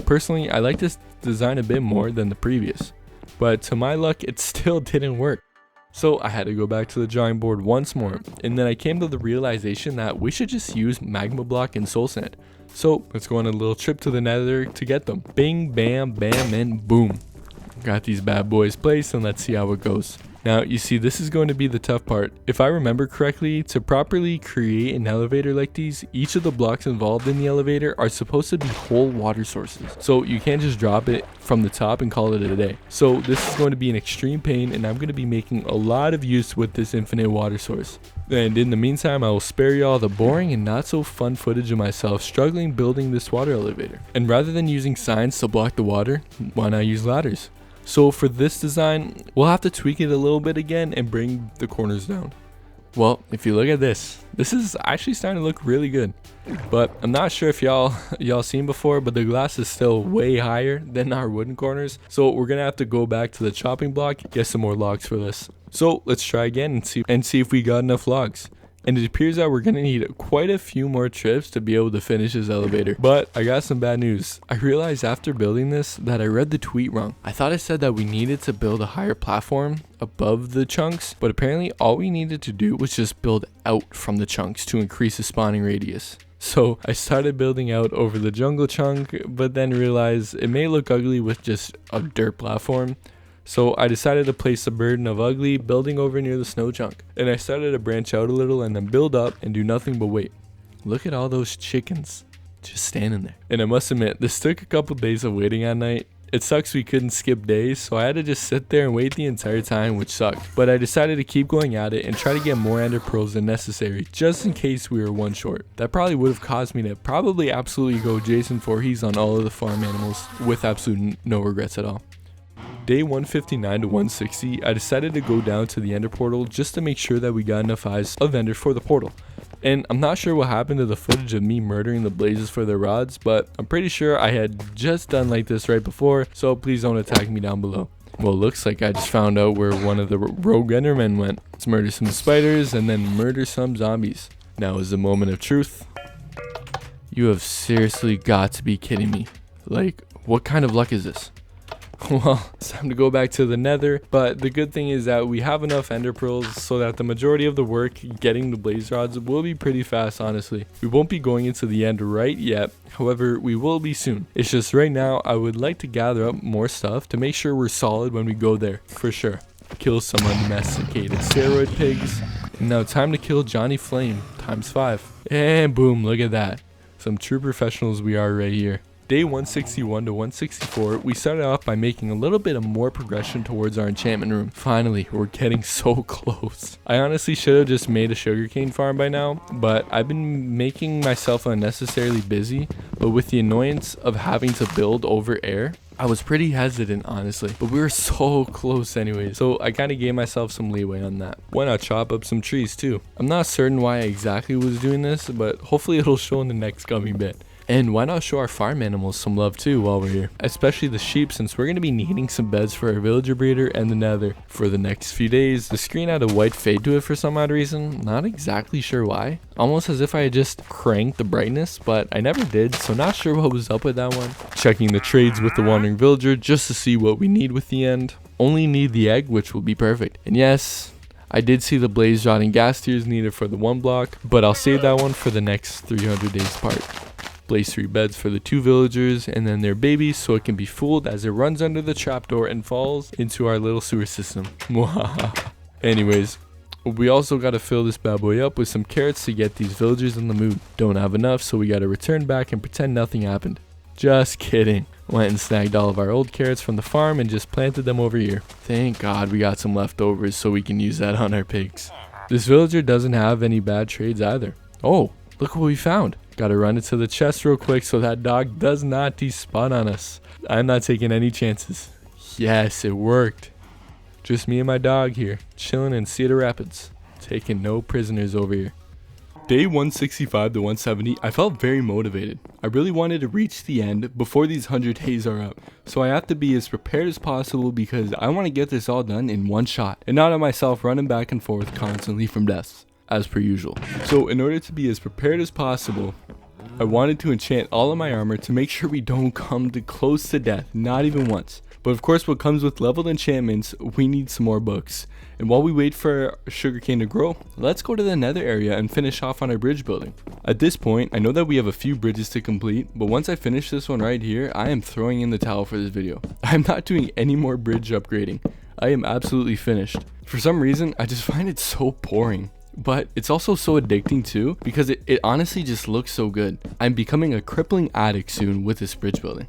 Personally, I like this design a bit more than the previous, but to my luck it still didn't work. So I had to go back to the drawing board once more, and then I came to the realization that we should just use magma block and soul sand. So let's go on a little trip to the nether to get them. Bing, bam, bam, and boom. Got these bad boys placed and let's see how it goes. Now you see, this is going to be the tough part. If I remember correctly, to properly create an elevator like these, each of the blocks involved in the elevator are supposed to be whole water sources. So you can't just drop it from the top and call it a day. So this is going to be an extreme pain and I'm going to be making a lot of use with this infinite water source. And in the meantime, I will spare y'all the boring and not so fun footage of myself struggling building this water elevator. And rather than using signs to block the water, why not use ladders? So for this design, we'll have to tweak it a little bit again and bring the corners down. Well, if you look at this is actually starting to look really good. But I'm not sure if y'all seen before, but the glass is still way higher than our wooden corners. So we're gonna have to go back to the chopping block, get some more logs for this. So let's try again and see if we got enough logs. And it appears that we're gonna need quite a few more trips to be able to finish this elevator. But I got some bad news. I realized after building this that I read the tweet wrong. I thought it said that we needed to build a higher platform above the chunks, but apparently all we needed to do was just build out from the chunks to increase the spawning radius. So I started building out over the jungle chunk, but then realized it may look ugly with just a dirt platform. So I decided to place the burden of ugly building over near the snow chunk. And I started to branch out a little and then build up and do nothing but wait. Look at all those chickens just standing there. And I must admit, this took a couple days of waiting at night. It sucks we couldn't skip days, so I had to just sit there and wait the entire time, which sucked. But I decided to keep going at it and try to get more ender pearls than necessary, just in case we were one short. That probably would have caused me to probably absolutely go Jason Voorhees on all of the farm animals with absolute no regrets at all. Day 159 to 160, I decided to go down to the ender portal just to make sure that we got enough eyes of ender for the portal. And I'm not sure what happened to the footage of me murdering the blazes for their rods, but I'm pretty sure I had just done like this right before, so please don't attack me down below. Well, looks like I just found out where one of the rogue endermen went. Let's murder some spiders and then murder some zombies. Now is the moment of truth. You have seriously got to be kidding me. Like, what kind of luck is this? Well, it's time to go back to the nether, but the good thing is that we have enough ender pearls so that the majority of the work getting the blaze rods will be pretty fast, honestly. We won't be going into the end right yet, however, we will be soon. It's just right now, I would like to gather up more stuff to make sure we're solid when we go there, for sure. Kill some undomesticated steroid pigs. And now time to kill Johnny Flame, times 5. And boom, look at that. Some true professionals we are right here. Day 161 to 164, we started off by making a little bit of more progression towards our enchantment room. Finally, we're getting so close. I honestly should have just made a sugarcane farm by now, but I've been making myself unnecessarily busy. But with the annoyance of having to build over air, I was pretty hesitant, honestly, but we were so close anyway, so I kind of gave myself some leeway on that. Why not chop up some trees too? I'm not certain why I exactly was doing this, but hopefully it'll show in the next coming bit. And why not show our farm animals some love too while we're here, especially the sheep, since we're going to be needing some beds for our villager breeder and the nether for the next few days. The screen had a white fade to it for some odd reason, not exactly sure why, almost as if I had just cranked the brightness, but I never did, so not sure what was up with that one. Checking the trades with the wandering villager just to see what we need with the end. Only need the egg, which will be perfect. And yes, I did see the blaze rod and gas tiers needed for the 1 block, but I'll save that one for the next 300 days part. Place 3 beds for the 2 villagers and then their babies so it can be fooled as it runs under the trapdoor and falls into our little sewer system. Anyways, we also got to fill this bad boy up with some carrots to get these villagers in the mood. Don't have enough, so we got to return back and pretend nothing happened. Just kidding. Went and snagged all of our old carrots from the farm and just planted them over here. Thank God we got some leftovers so we can use that on our pigs. This villager doesn't have any bad trades either. Oh, look what we found. Gotta run it to the chest real quick so that dog does not despawn on us. I'm not taking any chances. Yes, it worked. Just me and my dog here, chilling in Cedar Rapids. Taking no prisoners over here. Day 165 to 170, I felt very motivated. I really wanted to reach the end before these 100 days are up. So I have to be as prepared as possible because I want to get this all done in one shot. And not have myself running back and forth constantly from deaths, as per usual. So in order to be as prepared as possible, I wanted to enchant all of my armor to make sure we don't come to close to death, not even once. But of course, what comes with leveled enchantments, we need some more books. And while we wait for sugarcane to grow, let's go to the nether area and finish off on our bridge building. At this point, I know that we have a few bridges to complete, but once I finish this one right here, I am throwing in the towel for this video. I'm not doing any more bridge upgrading. I am absolutely finished. For some reason, I just find it so boring. But it's also so addicting too, because it honestly just looks so good. I'm becoming a crippling addict soon with this bridge building.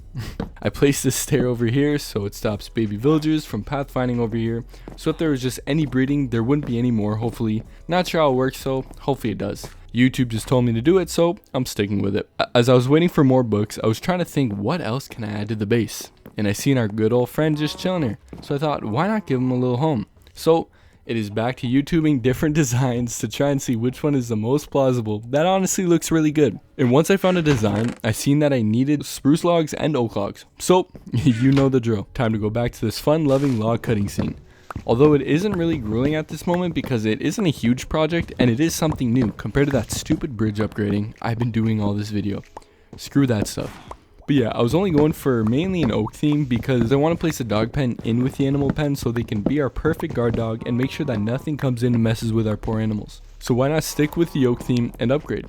I placed this stair over here so it stops baby villagers from pathfinding over here. So if there was just any breeding, there wouldn't be any more, hopefully. Not sure how it works, so hopefully it does. YouTube just told me to do it, so I'm sticking with it. As I was waiting for more books, I was trying to think what else can I add to the base. And I seen our good old friend just chilling here. So I thought, why not give him a little home? So it is back to YouTubing different designs to try and see which one is the most plausible. That honestly looks really good. And once I found a design, I seen that I needed spruce logs and oak logs. So, you know the drill. Time to go back to this fun-loving log cutting scene. Although it isn't really grueling at this moment because it isn't a huge project and it is something new compared to that stupid bridge upgrading I've been doing all this video. Screw that stuff. But yeah, I was only going for mainly an oak theme because I want to place a dog pen in with the animal pen so they can be our perfect guard dog and make sure that nothing comes in and messes with our poor animals. So why not stick with the oak theme and upgrade?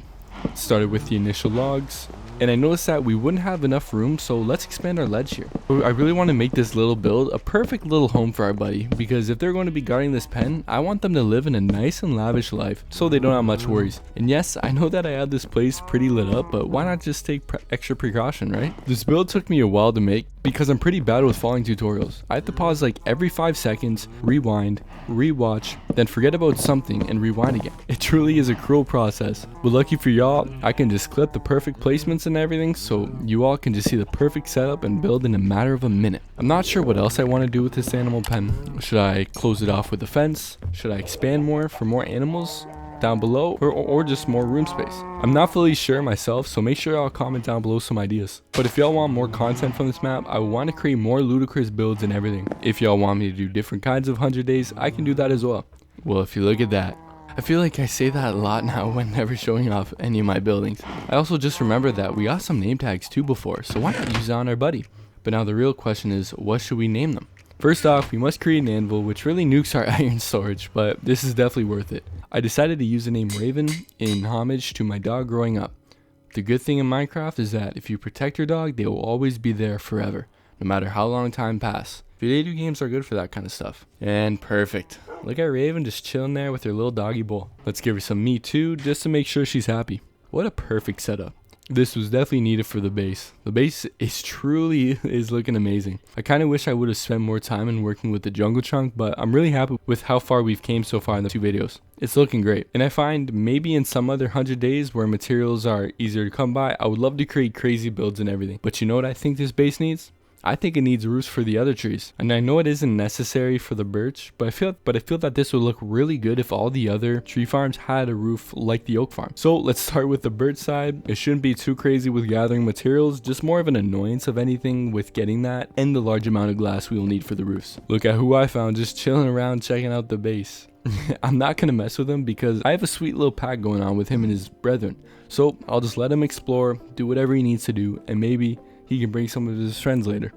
Started with the initial logs, and I noticed that we wouldn't have enough room, so let's expand our ledge here. I really want to make this little build a perfect little home for our buddy, because if they're going to be guarding this pen, I want them to live in a nice and lavish life, so they don't have much worries. And yes, I know that I had this place pretty lit up, but why not just take extra precaution, right? This build took me a while to make, because I'm pretty bad with following tutorials. I have to pause like every 5 seconds, rewind, rewatch, then forget about something and rewind again. It truly is a cruel process, but lucky for y'all, I can just clip the perfect placements and everything so you all can just see the perfect setup and build in a matter of a minute. I'm not sure what else I want to do with this animal pen. Should I close it off with a fence? Should I expand more for more animals down below, or just more room space? I'm not fully sure myself, so make sure y'all comment down below some ideas. But if y'all want more content from this map, I want to create more ludicrous builds and everything. If y'all want me to do different kinds of 100 days, I can do that as well. Well, if you look at that, I feel like I say that a lot now whenever showing off any of my buildings. I also just remembered that we got some name tags too before, so why not use it on our buddy? But now the real question is, what should we name them? First off, we must create an anvil, which really nukes our iron storage, but this is definitely worth it. I decided to use the name Raven in homage to my dog growing up. The good thing in Minecraft is that if you protect your dog, they will always be there forever. no matter how long time passes. Video games are good for that kind of stuff. And perfect. Look at Raven just chilling there with her little doggy bowl. Let's give her some meat too, just to make sure she's happy. What a perfect setup. This was definitely needed for the base. The base is truly looking amazing. I kind of wish I would have spent more time in working with the jungle chunk, but I'm really happy with how far we've came so far in the 2 videos. It's looking great. And I find maybe in some other 100 days where materials are easier to come by, I would love to create crazy builds and everything. But you know what I think this base needs? I think it needs roofs for the other trees. And I know it isn't necessary for the birch, but I feel that this would look really good if all the other tree farms had a roof like the oak farm. So let's start with the birch side. It shouldn't be too crazy with gathering materials, just more of an annoyance of anything with getting that and the large amount of glass we will need for the roofs. Look at who I found just chilling around checking out the base. I'm not gonna mess with him because I have a sweet little pack going on with him and his brethren. So I'll just let him explore, do whatever he needs to do, and maybe he can bring some of his friends later.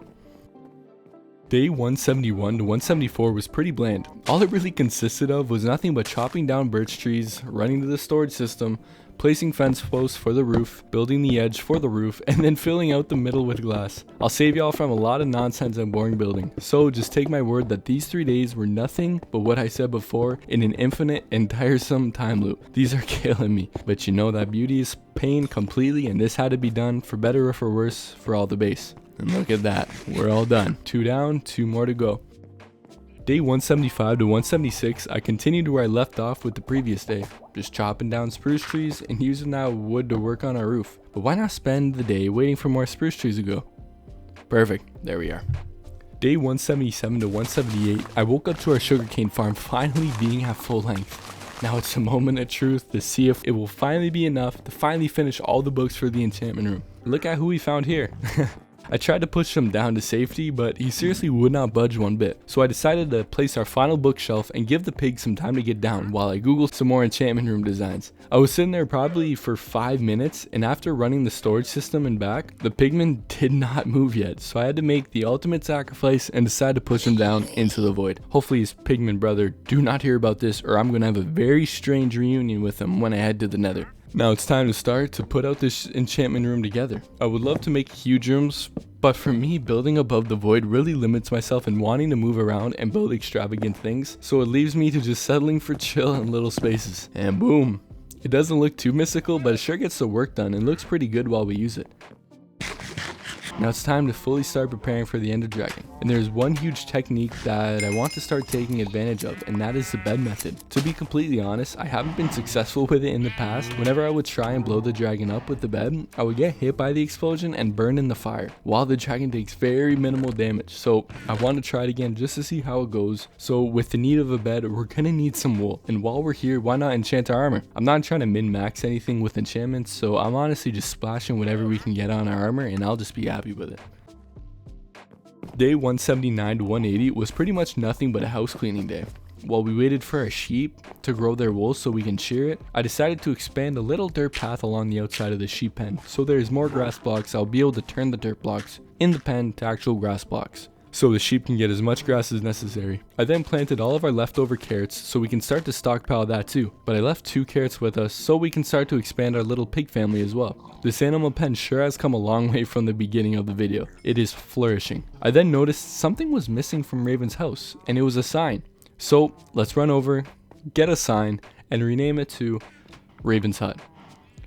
Day 171 to 174 was pretty bland. All it really consisted of was nothing but chopping down birch trees, running to the storage system, placing fence posts for the roof, building the edge for the roof, and then filling out the middle with glass. I'll save y'all from a lot of nonsense and boring building. So just take my word that these 3 days were nothing but what I said before in an infinite and tiresome time loop. These are killing me. But you know that beauty is pain completely, and this had to be done for better or for worse for all the base. And look at that, we're all done. 2 down, 2 more to go. Day 175 to 176, I continued where I left off with the previous day, just chopping down spruce trees and using that wood to work on our roof. But why not spend the day waiting for more spruce trees to go? Perfect, there we are. Day 177 to 178, I woke up to our sugarcane farm finally being at full length. Now it's a moment of truth to see if it will finally be enough to finally finish all the books for the enchantment room. Look at who we found here. I tried to push him down to safety, but he seriously would not budge one bit. So I decided to place our final bookshelf and give the pig some time to get down while I googled some more enchantment room designs. I was sitting there probably for 5 minutes, and after running the storage system and back, the pigman did not move yet. So I had to make the ultimate sacrifice and decide to push him down into the void. Hopefully his pigman brother do not hear about this, or I'm going to have a very strange reunion with him when I head to the nether. Now it's time to start to put out this enchantment room together. I would love to make huge rooms, but for me, building above the void really limits myself in wanting to move around and build extravagant things, so it leaves me to just settling for chill in little spaces. And boom! It doesn't look too mystical, but it sure gets the work done and looks pretty good while we use it. Now it's time to fully start preparing for the Ender Dragon. And there's one huge technique that I want to start taking advantage of, and that is the bed method. To be completely honest, I haven't been successful with it in the past. Whenever I would try and blow the dragon up with the bed, I would get hit by the explosion and burn in the fire, while the dragon takes very minimal damage. So I want to try it again just to see how it goes. So with the need of a bed, we're gonna need some wool. And while we're here, why not enchant our armor? I'm not trying to min-max anything with enchantments, so I'm honestly just splashing whatever we can get on our armor, and I'll just be happy with it. Day 179 to 180 was pretty much nothing but a house cleaning day. While we waited for our sheep to grow their wool so we can shear it, I decided to expand a little dirt path along the outside of the sheep pen. So there's more grass blocks, I'll be able to turn the dirt blocks in the pen to actual grass blocks, so the sheep can get as much grass as necessary. I then planted all of our leftover carrots so we can start to stockpile that too, but I left 2 carrots with us so we can start to expand our little pig family as well. This animal pen sure has come a long way from the beginning of the video. It is flourishing. I then noticed something was missing from Raven's house, and it was a sign. So let's run over, get a sign, and rename it to Raven's Hut.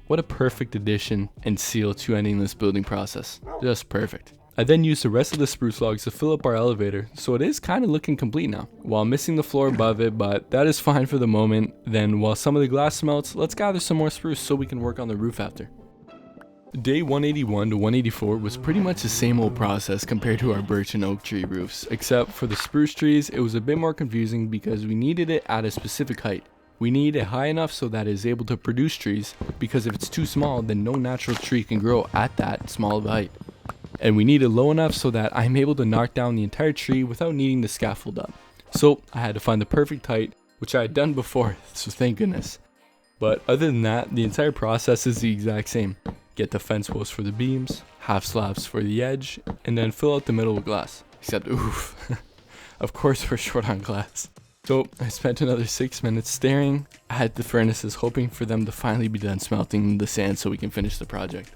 What a perfect addition and seal to ending this building process. Just perfect. I then used the rest of the spruce logs to fill up our elevator, so it is kind of looking complete now, while missing the floor above it, but that is fine for the moment. Then while some of the glass melts, let's gather some more spruce so we can work on the roof after. Day 181 to 184 was pretty much the same old process compared to our birch and oak tree roofs, except for the spruce trees it was a bit more confusing because we needed it at a specific height. We need it high enough so that it is able to produce trees, because if it's too small then no natural tree can grow at that small of a height. And we need it low enough so that I'm able to knock down the entire tree without needing the scaffold up. So I had to find the perfect height, which I had done before, so thank goodness. But other than that, the entire process is the exact same. Get the fence posts for the beams, half slabs for the edge, and then fill out the middle with glass. Except, oof, of course we're short on glass. So I spent another 6 minutes staring at the furnaces, hoping for them to finally be done smelting the sand so we can finish the project.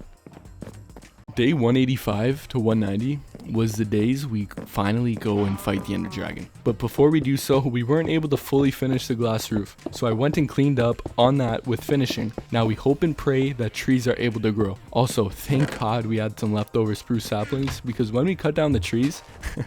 Day 185 to 190 was the days we finally go and fight the Ender Dragon. But before we do so, we weren't able to fully finish the glass roof. So I went and cleaned up on that with finishing. Now we hope and pray that trees are able to grow. Also, thank God we had some leftover spruce saplings, because when we cut down the trees,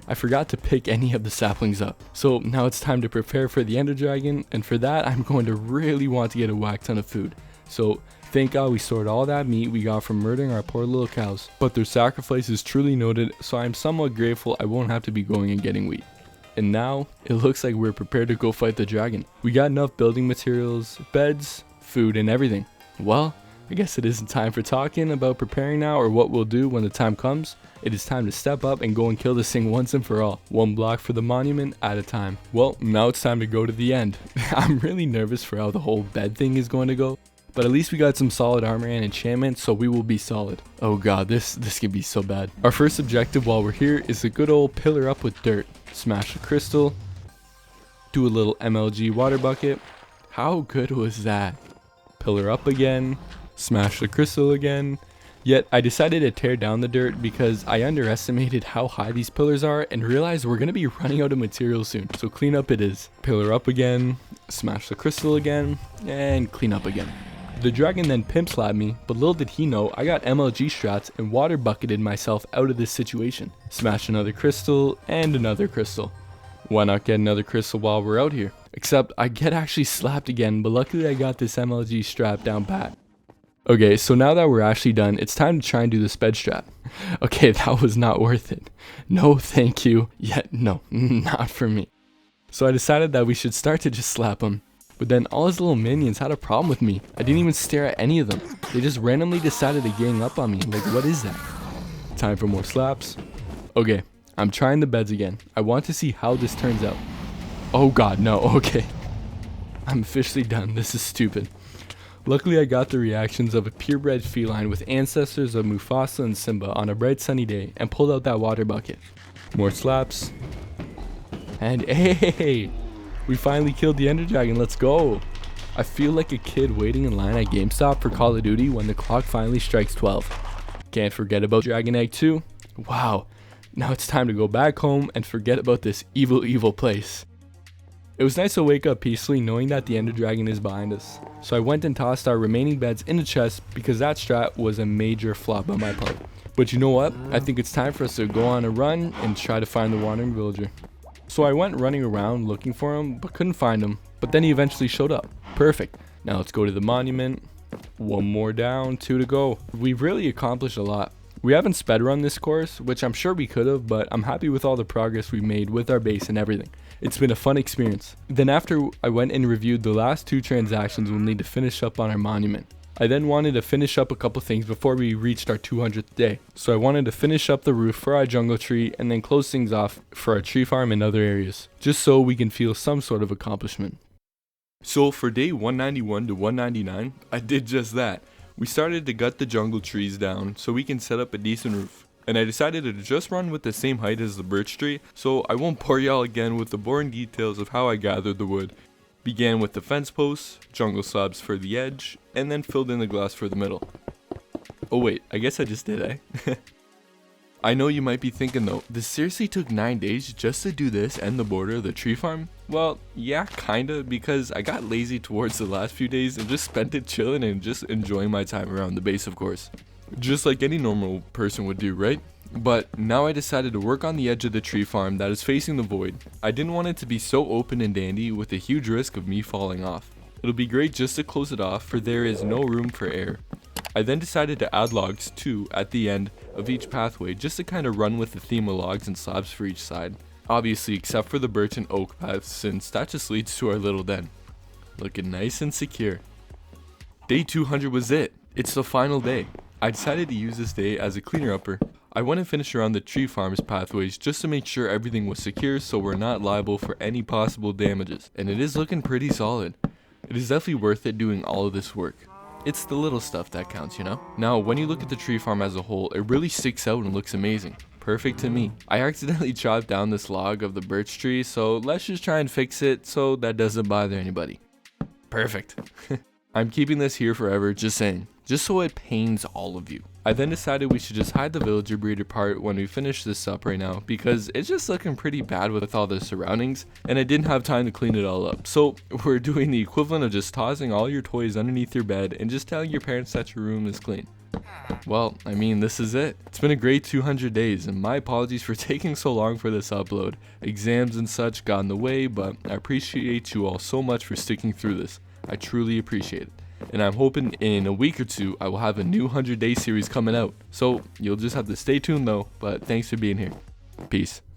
I forgot to pick any of the saplings up. So now it's time to prepare for the Ender Dragon, and for that I'm going to really want to get a whack ton of food. So thank God we stored all that meat we got from murdering our poor little cows. But their sacrifice is truly noted, so I'm somewhat grateful I won't have to be going and getting wheat. And now, it looks like we're prepared to go fight the dragon. We got enough building materials, beds, food, and everything. Well, I guess it isn't time for talking about preparing now or what we'll do when the time comes. It is time to step up and go and kill this thing once and for all. One block for the monument at a time. Well, now it's time to go to the end. I'm really nervous for how the whole bed thing is going to go. But at least we got some solid armor and enchantment, so we will be solid. Oh god, this can be so bad. Our first objective while we're here is a good old pillar up with dirt. Smash the crystal. Do a little MLG water bucket. How good was that? Pillar up again. Smash the crystal again. Yet I decided to tear down the dirt because I underestimated how high these pillars are and realized we're going to be running out of material soon. So clean up it is. Pillar up again. Smash the crystal again. And clean up again. The dragon then pimp slapped me, but little did he know I got MLG strats and water bucketed myself out of this situation. Smash another crystal and another crystal. Why not get another crystal while we're out here? Except I get actually slapped again, but luckily I got this MLG strap down pat. Okay, so now that we're actually done, it's time to try and do the sped strap. Okay, that was not worth it. No thank you, yet no, not for me. So I decided that we should start to just slap him. But then all his little minions had a problem with me. I didn't even stare at any of them. They just randomly decided to gang up on me. Like, what is that? Time for more slaps. Okay, I'm trying the beds again. I want to see how this turns out. Oh god, no, okay. I'm officially done. This is stupid. Luckily, I got the reactions of a purebred feline with ancestors of Mufasa and Simba on a bright sunny day and pulled out that water bucket. More slaps. And hey! We finally killed the Ender Dragon, let's go! I feel like a kid waiting in line at GameStop for Call of Duty when the clock finally strikes 12. Can't forget about Dragon Egg 2. Wow, now it's time to go back home and forget about this evil place. It was nice to wake up peacefully knowing that the Ender Dragon is behind us. So I went and tossed our remaining beds in the chest because that strat was a major flop on my part. But you know what? I think it's time for us to go on a run and try to find the wandering villager. So I went running around looking for him, but couldn't find him. But then he eventually showed up. Perfect. Now let's go to the monument. One more down, 2 to go. We've really accomplished a lot. We haven't sped run this course, which I'm sure we could have, but I'm happy with all the progress we made with our base and everything. It's been a fun experience. Then after I went and reviewed the last 2 transactions we'll need to finish up on our monument. I then wanted to finish up a couple things before we reached our 200th day. So I wanted to finish up the roof for our jungle tree and then close things off for our tree farm and other areas, just so we can feel some sort of accomplishment. So for day 191 to 199, I did just that. We started to gut the jungle trees down so we can set up a decent roof. And I decided to just run with the same height as the birch tree, so I won't bore y'all again with the boring details of how I gathered the wood. Began with the fence posts, jungle slabs for the edge, and then filled in the glass for the middle. Oh wait, I guess I just did, eh? I know you might be thinking though, this seriously took 9 days just to do this and the border of the tree farm? Well, yeah, kinda, because I got lazy towards the last few days and just spent it chilling and just enjoying my time around the base, of course. Just like any normal person would do, right? But now I decided to work on the edge of the tree farm that is facing the void. I didn't want it to be so open and dandy with a huge risk of me falling off. It'll be great just to close it off, for there is no room for air. I then decided to add logs too at the end of each pathway just to kind of run with the theme of logs and slabs for each side. Obviously except for the birch and oak paths, since that just leads to our little den. Looking nice and secure. Day 200 was it. It's the final day. I decided to use this day as a cleaner upper. I went and finished around the tree farm's pathways just to make sure everything was secure so we're not liable for any possible damages. And it is looking pretty solid. It is definitely worth it doing all of this work. It's the little stuff that counts, you know? Now, when you look at the tree farm as a whole, it really sticks out and looks amazing. Perfect to me. I accidentally chopped down this log of the birch tree, so let's just try and fix it so that doesn't bother anybody. Perfect. I'm keeping this here forever, just saying. Just so it pains all of you. I then decided we should just hide the villager breeder part when we finish this up right now, because it's just looking pretty bad with all the surroundings, and I didn't have time to clean it all up. So we're doing the equivalent of just tossing all your toys underneath your bed and just telling your parents that your room is clean. Well, I mean, this is it. It's been a great 200 days, and my apologies for taking so long for this upload. Exams and such got in the way, but I appreciate you all so much for sticking through this. I truly appreciate it. And I'm hoping in a week or two I will have a new 100-day series coming out. So you'll just have to stay tuned though, but thanks for being here. Peace.